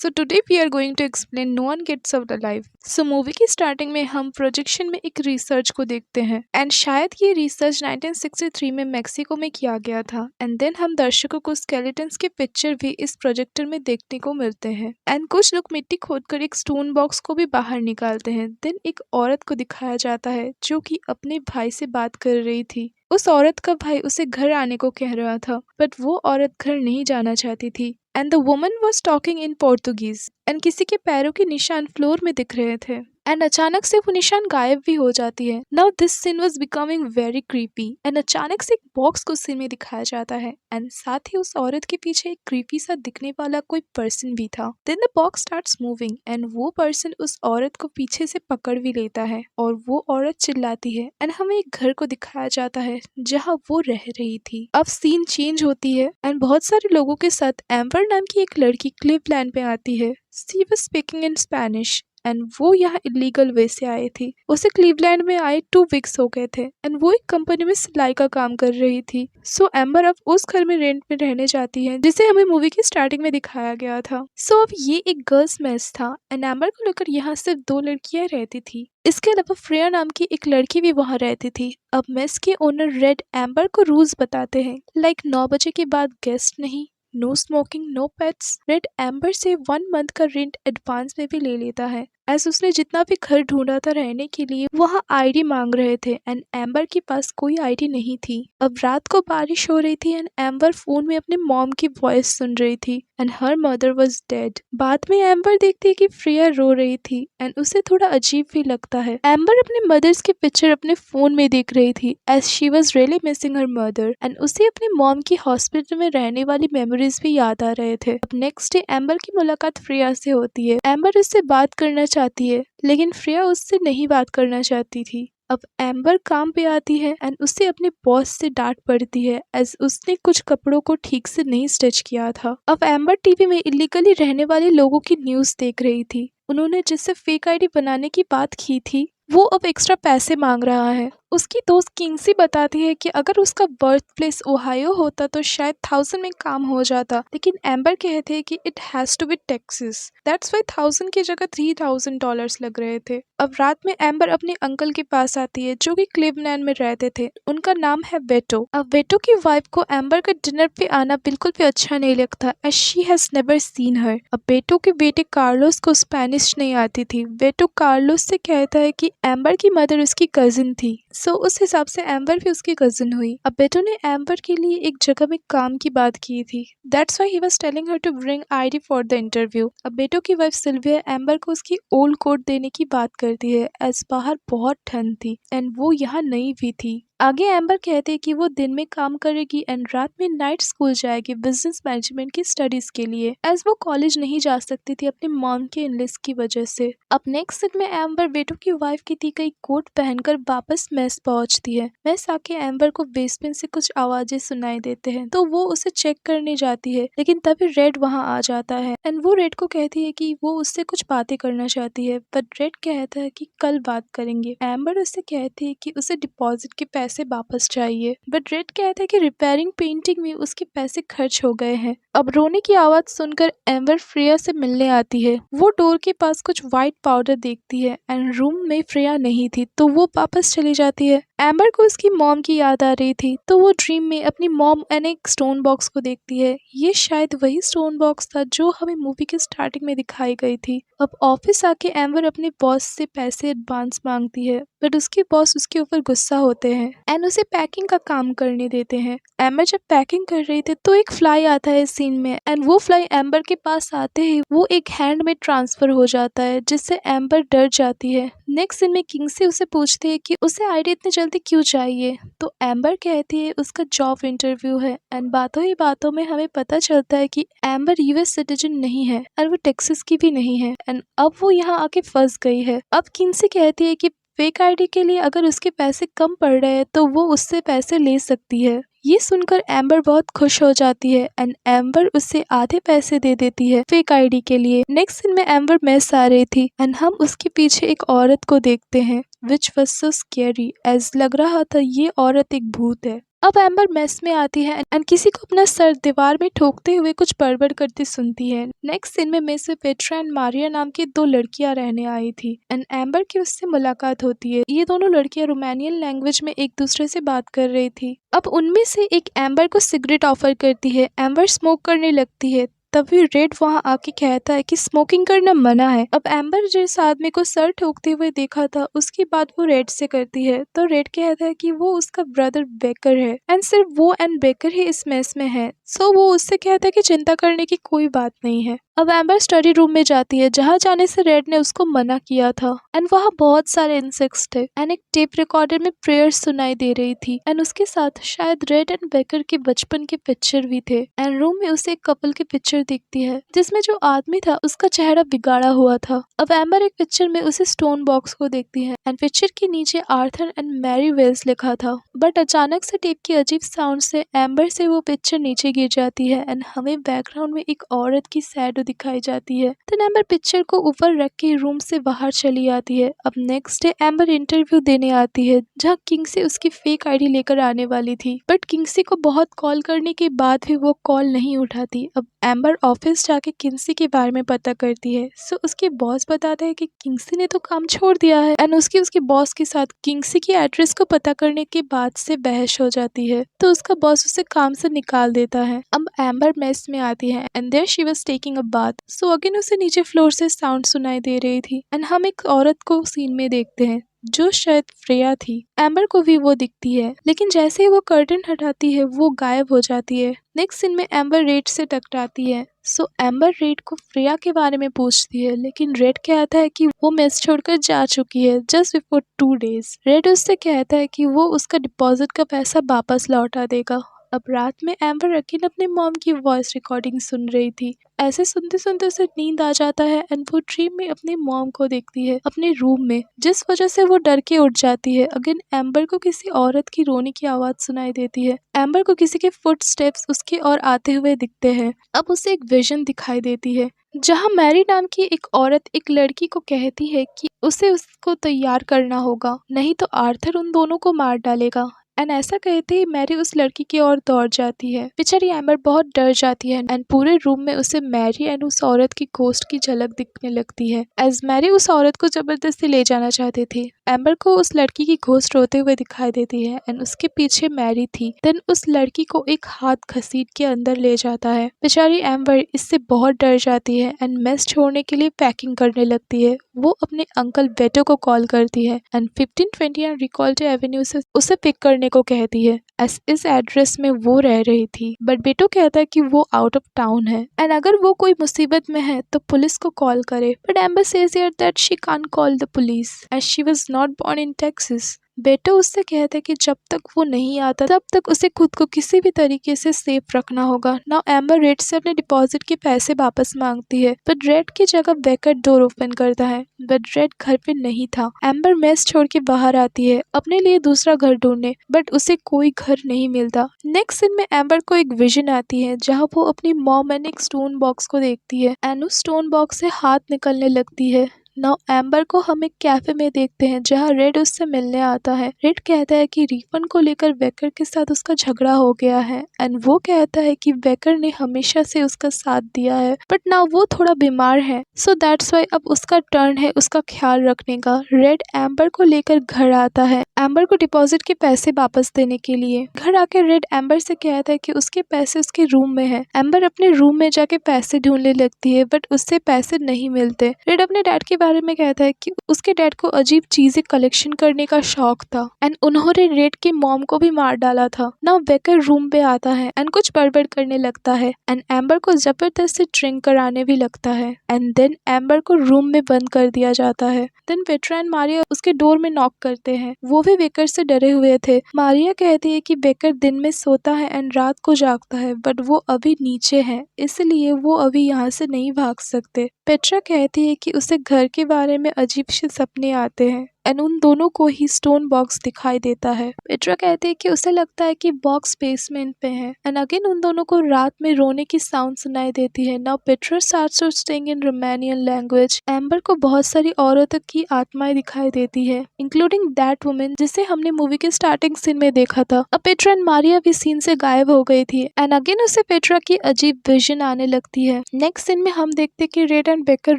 So today we are going to explain no one gets out alive. So movie की starting में हम projection में एक research को देखते हैं एंड शायद ये रिसर्च 1963 में मेक्सिको में किया गया था। एंड देन हम दर्शकों को स्केलेटन्स के पिक्चर भी इस प्रोजेक्टर में देखने को मिलते हैं एंड कुछ लोग मिट्टी खोदकर एक स्टोन बॉक्स को भी बाहर निकालते हैं। देन एक औरत को दिखाया जाता है जो कि अपने भाई से बात कर रही थी। उस औरत का भाई उसे घर आने को कह रहा था बट वो औरत घर नहीं जाना चाहती थी and the woman was talking in Portuguese and किसी के पैरों के निशान फ्लोर में दिख रहे थे एंड अचानक से वो निशान गायब भी हो जाती है। Now this scene was becoming very creepy and अचानक से एक बॉक्स को सीन में दिखाया जाता है एंड साथ ही उस औरत के पीछे एक क्रीपी सा दिखने वाला कोई पर्सन भी था। Then the box starts moving and वो पर्सन उस औरत को पीछे से पकड़ भी लेता है और वो औरत चिल्लाती है एंड हमें एक घर को दिखाया जाता है जहाँ वो रह रही थी। अब सीन चेंज होती है एंड बहुत सारे लोगों के साथ एम्बर नाम की एक लड़की क्लिवलैंड पे आती है। She was speaking in Spanish and वो यहाँ इलीगल वे से आए थी। उसे क्लीवलैंड में आए 2 वीक्स हो गए थे एंड वो एक कंपनी में सिलाई का काम कर रही थी। सो एम्बर अब उस घर में रेंट में रहने जाती है जिसे हमें मूवी की स्टार्टिंग में दिखाया गया था। सो अब ये एक गर्ल्स मेस था एंड एम्बर को लेकर यहाँ सिर्फ 2 लड़कियां रहती थी। इसके अलावा फ्रेया नाम की एक लड़की भी वहाँ रहती थी। अब मेस के ओनर रेड एम्बर को रूल्स बताते हैं लाइक 9 बजे के बाद गेस्ट नहीं, no smoking, no pets. Red Amber से 1 मंथ का रेंट एडवांस में भी ले लेता है एज उसने जितना भी घर ढूंढा था रहने के लिए वहाँ आईडी मांग रहे थे एंड एम्बर के पास कोई आईडी नहीं थी। अब रात को बारिश हो रही थी एंड एम्बर फोन में अपने मॉम की वॉइस सुन रही थी and her mother was dead. बाद में एम्बर देखती है कि फ्रेया रो रही थी एंड उसे थोड़ा अजीब भी लगता है। एम्बर अपने मदर्स के पिक्चर अपने फोन में देख रही थी as she was really missing her mother and उसे अपने मॉम की हॉस्पिटल में रहने वाली मेमोरीज भी याद आ रहे थे। अब नेक्स्ट डे एम्बर की मुलाकात फ्रेया से होती है। एम्बर उससे बात करना चाहती है लेकिन फ्रेया उससे नहीं बात करना चाहती थी। अब एम्बर काम पे आती है एंड उसे अपने बॉस से डांट पड़ती है एज उसने कुछ कपड़ों को ठीक से नहीं स्टिच किया था। अब एम्बर टीवी में इलीगली रहने वाले लोगों की न्यूज देख रही थी। उन्होंने जिससे फेक आईडी बनाने की बात की थी वो अब एक्स्ट्रा पैसे मांग रहा है। उसकी दोस्त किंगसी बताती है कि अगर उसका बर्थ प्लेस ओहायो होता तो शायद 1000 में काम हो जाता, लेकिन एम्बर कहते हैं कि it has to be Texas, that's why 1000 की जगह $3000 लग रहे थे। अब रात में एम्बर अपने अंकल के पास आती है जो कि क्लिवलैंड में रहते थे। उनका नाम है वेटो। अब वेटो की वाइफ को एम्बर का डिनर पे आना बिल्कुल भी अच्छा नहीं लगता as she has never seen her. अब वेटो के बेटे कार्लोस को स्पेनिश नहीं आती थी। वेटो कार्लोस से कहता है कि एम्बर की मदर उसकी कजिन थी, सो उस हिसाब से एम्बर भी उसकी कजिन हुई। अब बेटो ने एम्बर के लिए एक जगह में काम की बात की थी, that's why he was telling her to bring ID for the interview. अब बेटो की वाइफ सिल्विया एम्बर को उसकी ओल्ड कोट देने की बात करती है एज बाहर बहुत ठंड थी एंड वो यहाँ नई भी थी। आगे एम्बर कहते हैं कि वो दिन में काम करेगी एंड रात में नाइट स्कूल जाएगी बिजनेस मैनेजमेंट की स्टडीज के लिए एज वो कॉलेज नहीं जा सकती थी अपनी मॉम के इनलिस्ट की वजह से। अब नेक्स्ट सीन में एम्बर बेटो की वाइफ की दी गई कोट पहनकर वापस मेस पहुंचती है। मेस आके एम्बर को बेसमेंट से कुछ आवाजें सुनाई देते हैं तो वो उसे चेक करने जाती है, लेकिन तभी रेड वहां आ जाता है एंड वो रेड को कहती है कि वो उससे कुछ बातें करना चाहती है बट रेड कहता है कि कल बात करेंगे। एम्बर उससे कहती है कि उसे डिपॉजिट के पैसे वापस चाहिए बट रेड कहता है कि रिपेयरिंग पेंटिंग में उसके पैसे खर्च हो गए हैं। अब रोने की आवाज सुनकर एम्बर फ्रेया से मिलने आती है। वो डोर के पास कुछ व्हाइट पाउडर देखती है एंड रूम में फ्रेया नहीं थी तो वो वापस चली जाती है। एम्बर को उसकी मॉम की याद आ रही थी तो वो ड्रीम में अपनी मॉम एंड एक स्टोन बॉक्स को देखती है। ये शायद वही स्टोन बॉक्स था जो हमें मूवी के स्टार्टिंग में दिखाई गई थी। अब ऑफिस आके एम्बर अपने बॉस से पैसे एडवांस मांगती है बट उसके बॉस उसके ऊपर गुस्सा होते हैं एंड उसे पैकिंग का काम करने देते हैं। एम्बर जब पैकिंग कर रही थी तो एक फ्लाई आता है सीन में एंड वो फ्लाई एम्बर के पास आते ही वो एक हैंड में ट्रांसफर हो जाता है जिससे एम्बर डर जाती है। नेक्स्ट सीन में किंग से उसे पूछते हैं कि उसे आईडी इतनी जल्दी क्यों चाहिए तो एम्बर कहती है उसका जॉब इंटरव्यू है एंड बातों ही बातों में हमें पता चलता है कि एम्बर यूएस सिटीजन नहीं है और वो टेक्सास की भी नहीं है एंड अब वो यहाँ आके फंस गई है। अब किंग से कहती है कि फेक आईडी के लिए अगर उसके पैसे कम पड़ रहे हैं तो वो उससे पैसे ले सकती है। ये सुनकर एम्बर बहुत खुश हो जाती है एंड एम्बर उससे आधे पैसे दे देती है फेक आईडी के लिए। नेक्स्ट सीन में एम्बर मेस आ रही थी एंड हम उसके पीछे एक औरत को देखते हैं which was so scary as लग रहा था ये औरत एक भूत है। अब एम्बर मेस में आती है एंड किसी को अपना सर दीवार में ठोकते हुए कुछ बड़बड़ करती सुनती है। नेक्स्ट सीन में मेस में पेट्रा एंड मारिया नाम की दो लड़कियां रहने आई थी एंड एम्बर की उससे मुलाकात होती है। ये दोनों लड़कियां रोमानियन लैंग्वेज में एक दूसरे से बात कर रही थी। अब उनमें से एक एम्बर को सिगरेट ऑफर करती है। एम्बर स्मोक करने लगती है, तभी रेड वहां आके कहता है कि स्मोकिंग करना मना है। अब एम्बर जिस आदमी को सर ठोकते हुए देखा था उसकी बात वो रेड से करती है, तो रेड कहता है कि वो उसका ब्रदर बेकर है एंड सिर्फ वो एंड बेकर ही इस मेस में है। सो वो उससे कहता है कि चिंता करने की कोई बात नहीं है। अब एम्बर स्टडी रूम में जाती है जहाँ जाने से रेड ने उसको मना किया था एंड वहाँ बहुत सारे इंसेक्ट्स थे एंड एक टेप रिकॉर्डर में प्रेयर्स सुनाई दे रही थी एंड उसके साथ शायद रेड एंड बेकर के बचपन के पिक्चर भी थे एंड रूम में उसे एक कपल की पिक्चर दिखती है जिसमें जो आदमी था उसका चेहरा बिगाड़ा हुआ था। अब एम्बर एक पिक्चर में उसे स्टोन बॉक्स को देखती है एंड पिक्चर के नीचे आर्थर एंड मैरी वेल्स लिखा था, बट अचानक से टेप की अजीब साउंड से एम्बर से वो पिक्चर नीचे गिर जाती है एंड हमें बैकग्राउंड में एक औरत की शैडो दिखाई जाती है। देन एम्बर पिक्चर को ऊपर रख के रूम से बाहर चली आती है। अब नेक्स्ट डे एम्बर इंटरव्यू देने आती है जहाँ किंगसी उसकी फेक आईडी लेकर आने वाली थी, बट किंगसी को बहुत कॉल करने के बाद भी वो कॉल नहीं उठाती। अब एम्बर ऑफिस जाके किंगसी के बारे में पता करती है। सो उसके बॉस बताते हैं कि किंगसी ने तो काम छोड़ दिया है एंड उसके बॉस के साथ किंगसी की एड्रेस को पता करने के बाद से बहस हो जाती है, तो उसका बॉस उसे काम से निकाल देता है। अब एम्बर मेस में आती है and there she was taking a bath. So again उसे नीचे फ्लोर से साउंड सुनाई दे रही थी एंड हम एक औरत को सीन में देखते हैं जो शायद फ्रेया थी। एम्बर को भी वो दिखती है, लेकिन जैसे ही वो कर्टन हटाती है वो गायब हो जाती है। नेक्स्ट सीन में एम्बर रेड से टकराती है। सो एम्बर रेड को फ्रेया के बारे में पूछती है, लेकिन रेड कहता है कि वो मेस छोड़कर जा चुकी है जस्ट बिफोर 2 डेज। रेड उससे कहता है कि वो उसका डिपॉजिट का पैसा वापस लौटा देगा। अब रात में एम्बर अकेले अपने मॉम की वॉइस रिकॉर्डिंग सुन रही थी। ऐसे सुनते सुनते उसे नींद आ जाता है एंड वो ड्रीम में अपनी मॉम को देखती है अपने रूम में, जिस वजह से वो डर के उठ जाती है। अगेन एम्बर को किसी औरत की रोने की आवाज सुनाई देती है। एम्बर को किसी के फुट स्टेप्स उसकी ओर आते हुए दिखते हैं। अब उसे एक विजन दिखाई देती है जहाँ मैरी नाम की एक औरत एक लड़की को कहती है कि उसे उसको तैयार करना होगा, नहीं तो आर्थर उन दोनों को मार डालेगा। एंड ऐसा कहते ही मैरी उस लड़की की ओर दौड़ जाती है। बेचारी एम्बर बहुत डर जाती है एंड पूरे रूम में उसे मैरी एंड उस औरत की घोस्ट की झलक दिखने लगती है। एज मैरी उस औरत को जबरदस्ती ले जाना चाहते थे, एम्बर को उस लड़की की घोस्ट रोते हुए दिखाई देती है एंड उसके पीछे मैरी थी। देन उस लड़की को एक हाथ घसीट के अंदर ले जाता है। बेचारी एम्बर इससे बहुत डर जाती है एंड मेस छोड़ने के लिए पैकिंग करने लगती है। वो अपने अंकल बेटो को कॉल करती है एंड 1521 रिकॉल्टे एवेन्यू से उसे पिक करने को कहती है। इस एड्रेस में वो रह रही थी, बट बेटो कहता है कि वो आउट ऑफ टाउन है एंड अगर वो कोई मुसीबत में है तो पुलिस को कॉल करे, but Amber says here that she can't call the police as she was not born in Texas. Beto उससे कहता है कि जब तक वो नहीं आता तब तक उसे खुद को किसी भी तरीके से सेफ रखना होगा। नाउ एम्बर रेड से अपने डिपॉजिट के पैसे वापस मांगती है, बट रेड की जगह बेकर डोर ओपन करता है, बट रेड घर पे नहीं था। एम्बर मेस छोड़ के बाहर आती है अपने लिए दूसरा घर ढूंढने, बट उसे कोई घर नहीं मिलता। नेक्स्ट सीन में एम्बर को एक विजन आती है जहाँ वो अपनी मॉम एंड एक स्टोन बॉक्स को देखती है एंड उस स्टोन बॉक्स से हाथ निकलने लगती है। नाउ एम्बर को हम एक कैफे में देखते हैं जहाँ रेड उससे मिलने आता है। रेड कहता है कि रिफंड को लेकर बेकर के साथ उसका झगड़ा हो गया है एंड वो कहता है कि बेकर ने हमेशा से उसका साथ दिया है, बट नाउ वो थोड़ा बीमार है, सो दैट्स वाई अब उसका टर्न है उसका ख्याल रखने का। रेड एम्बर को लेकर घर आता है एम्बर को डिपॉजिट के पैसे वापस देने के लिए। घर आके रेड एम्बर से कहता है कि उसके पैसे उसके रूम में है। एम्बर अपने रूम में जाके पैसे ढूंढने लगती है, बट उससे पैसे नहीं मिलते। रेड अपने डैड के बारे में कहता है कि उसके डैड को अजीब चीजें कलेक्शन करने का शौक था एंड उन्होंने रेड की मॉम को भी मार डाला था। नाउ बेकर रूम पे आता है एंड कुछ बड़बड़ करने लगता है एंड एम्बर को जबरदस्ती ड्रिंक कराने भी लगता है एंड देन एम्बर को रूम में बंद कर दिया जाता है। देन पेट्रा एंड मारिया उसके डोर में नॉक करते हैं। वो भी बेकर से डरे हुए थे। मारिया कहती है कि बेकर दिन में सोता है एंड रात को जागता है, बट वो अभी नीचे है इसलिए वो अभी यहाँ से नहीं भाग सकते। पेट्रा कहती है कि उसे घर के बारे में अजीब से सपने आते हैं। एंड उन दोनों को ही स्टोन बॉक्स दिखाई देता है। पेट्रा कहती है कि उसे लगता है कि बॉक्स बेसमेंट पे है एंड अगेन उन दोनों को रात में रोने की साउंड सुनाई देती है। नाउ पेट्रा स्टार्ट्स स्टिंग इन रोमानियन लैंग्वेज। एम्बर को बहुत सारी औरतों की आत्माएं दिखाई देती है, इंक्लूडिंग दैट वुमेन जिसे हमने मूवी के स्टार्टिंग सीन में देखा था। अब पेट्रा एंड मारिया भी सीन से गायब हो गई थी एंड अगेन उसे पेट्रा की अजीब विजन आने लगती है। नेक्स्ट सीन में हम देखते कि रेड एंड बेकर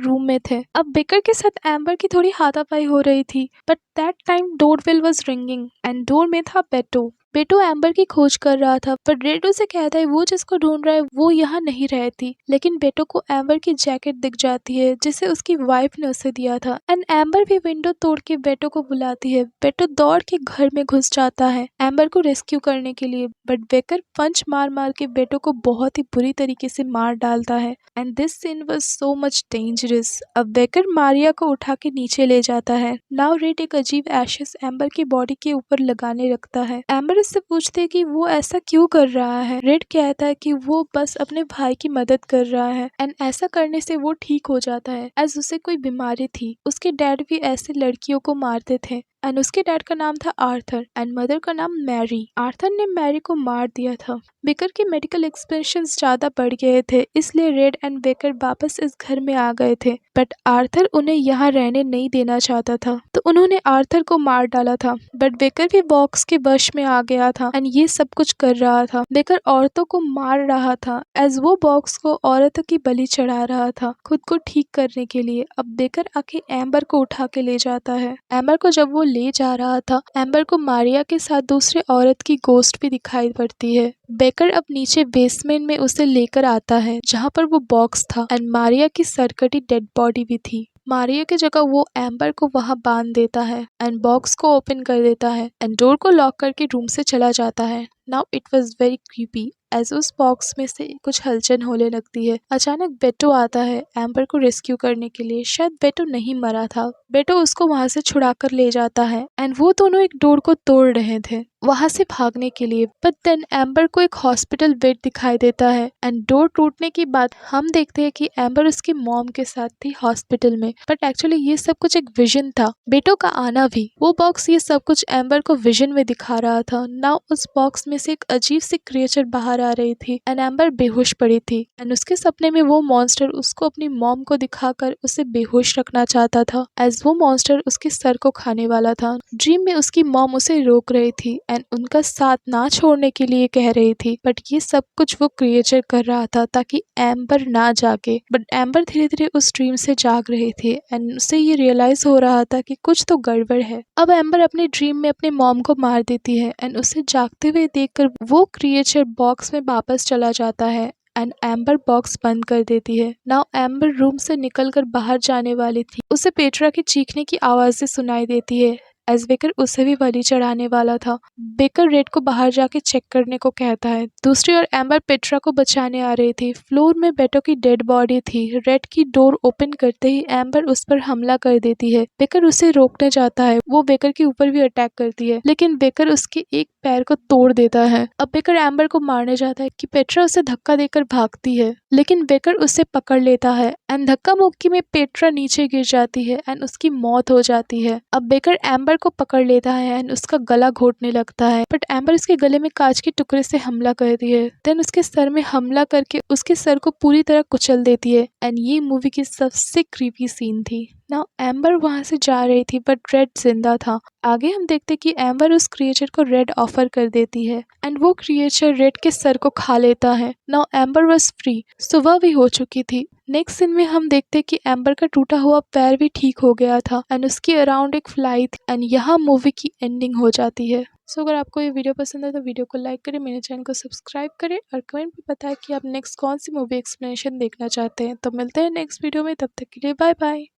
रूम में थे। अब बेकर के साथ एम्बर की थोड़ी हाथापाई हो रही थी, but that time doorbell was ringing and door में था बेटो। बेटो एम्बर की खोज कर रहा था, पर रेड उसे कहता है वो जिसको ढूंढ रहा है वो यहाँ नहीं रहती। लेकिन बेटो को एम्बर की जैकेट दिख जाती है जिसे उसकी वाइफ ने उसे दिया था एंड एम्बर भी विंडो तोड़ के बेटो को बुलाती है। बेटो दौड़ के घर में घुस जाता है एम्बर को रेस्क्यू करने के लिए, बट बेकर पंच मार मार के बेटो को बहुत ही बुरी तरीके से मार डालता है and this scene was so much dangerous. अब बेकर मारिया को उठा के नीचे ले जाता है। नाउ रेड एक अजीब एशेस एम्बर की बॉडी के ऊपर लगाने लगता है। एम्बर उससे पूछते है कि वो ऐसा क्यों कर रहा है। रेड कहता है कि वो बस अपने भाई की मदद कर रहा है एंड ऐसा करने से वो ठीक हो जाता है एज उसे कोई बीमारी थी। उसके डैड भी ऐसे लड़कियों को मारते थे एंड उसके डैड का नाम था आर्थर एंड मदर का नाम मैरी। आर्थर ने मैरी को मार दिया था। बेकर के मेडिकल एक्सपेंसेस ज्यादा बढ़ गए थे, इसलिए रेड एंड बेकर वापस इस घर में आ गए थे, बट आर्थर उन्हें यहाँ रहने नहीं देना चाहता था, तो उन्होंने आर्थर को मार डाला था। बट बेकर भी बॉक्स के वश में आ गया था एंड ये सब कुछ कर रहा था। बेकर औरतों को मार रहा था एज वो बॉक्स को औरतों की बलि चढ़ा रहा था खुद को ठीक करने के लिए। अब बेकर आके एम्बर को उठा के ले जाता है। एम्बर को जब वो ले जा रहा था, एम्बर को मारिया के साथ दूसरे औरत की गोस्ट भी दिखाई पड़ती है। बेकर अब नीचे बेसमेंट में उसे लेकर आता है जहाँ पर वो बॉक्स था एंड मारिया की सरकटी डेड बॉडी भी थी। मारिया की जगह वो एम्बर को वहां बांध देता है एंड बॉक्स को ओपन कर देता है एंड डोर को लॉक करके रूम से चला जाता है। Now it was very creepy as उस बॉक्स में से कुछ हलचल होने लगती है। अचानक बेटो आता है एम्बर को रेस्क्यू करने के लिए। शायद बेटो नहीं मरा था। बेटो उसको वहां से छुड़ा कर ले जाता है एंड वो दोनों एक डोर को तोड़ रहे थे वहां से भागने के लिए, बट देन एम्बर को एक हॉस्पिटल बेड दिखाई देता है एंड डोर टूटने के बाद हम देखते हैं कि एम्बर उसकी मॉम के साथ थी हॉस्पिटल में, बट एक्चुअली ये सब कुछ एक विजन था। बेटो का आना भी, वो बॉक्स ये सब कुछ एम्बर को विजन में दिखा रहा था। नाउ उस बॉक्स में से एक अजीब सी क्रिएचर बाहर आ रही थी एंड एम्बर बेहोश पड़ी थी एंड उसके सपने में वो मॉन्स्टर उसको अपनी मॉम को दिखाकर उसे बेहोश रखना चाहता था एज वो मॉन्स्टर उसके सर को खाने वाला था। ड्रीम में उसकी मॉम उसे रोक रही थी एंड उनका साथ ना छोड़ने के लिए कह रही थी, बट ये सब कुछ वो क्रिएचर कर रहा था ताकि एम्बर ना जागे। बट एम्बर धीरे धीरे उस ड्रीम से जाग रही थी एंड उसे ये रियलाइज हो रहा था कि कुछ तो गड़बड़ है। अब एम्बर अपने ड्रीम में अपने मॉम को मार देती है एंड उसे जागते हुए देखकर वो क्रिएचर बॉक्स में वापस चला जाता है एंड एम्बर बॉक्स बंद कर देती है। नाउ एम्बर रूम से निकलकर बाहर जाने वाली थी। उसे पेट्रा की चीखने की आवाजें सुनाई देती है एज बेकर उसे भी बलि चढ़ाने वाला था। बेकर रेड को बाहर जाके चेक करने को कहता है। दूसरी ओर एम्बर पेट्रा को बचाने आ रही थी। फ्लोर में बेटो की डेड बॉडी थी। रेड की डोर ओपन करते ही एम्बर उस पर हमला कर देती है। बेकर उसे रोकने जाता है। वो बेकर के ऊपर भी अटैक करती है, लेकिन बेकर उसके एक पैर को तोड़ देता है। अब बेकर एम्बर को मारने जाता है कि पेट्रा उसे धक्का देकर भागती है, लेकिन बेकर उसे पकड़ लेता है एंड धक्का मुक्की में पेट्रा नीचे गिर जाती है एंड उसकी मौत हो जाती है। अब बेकर एम्बर को पकड़ लेता है एंड उसका गला घोटने लगता है, बट एम्बर उसके गले में कांच के टुकड़े से हमला करती है। देन उसके सर में हमला करके उसके सर को पूरी तरह कुचल देती है एंड ये मूवी की सबसे क्रीपी सीन थी। नाउ एम्बर वहां से जा रही थी बट रेड जिंदा था। आगे हम देखते कि एम्बर उस क्रिएचर को रेड ऑफर कर देती है एंड वो क्रिएचर रेड के सर को खा लेता है। Now amber was free. सुबह भी हो चुकी थी। नेक्स्ट सीन में हम देखते कि एम्बर का टूटा हुआ पैर भी ठीक हो गया था एंड उसके अराउंड एक फ्लाई थी एंड यहाँ मूवी की एंडिंग हो जाती है। सो अगर आपको ये वीडियो पसंद है तो वीडियो को लाइक करें, मेरे चैनल को सब्सक्राइब करें और कमेंट में बताएं कि आप नेक्स्ट कौन सी मूवी एक्सप्लेनेशन देखना चाहते हैं। तो मिलते हैं नेक्स्ट वीडियो में, तब तक के लिए बाय बाय।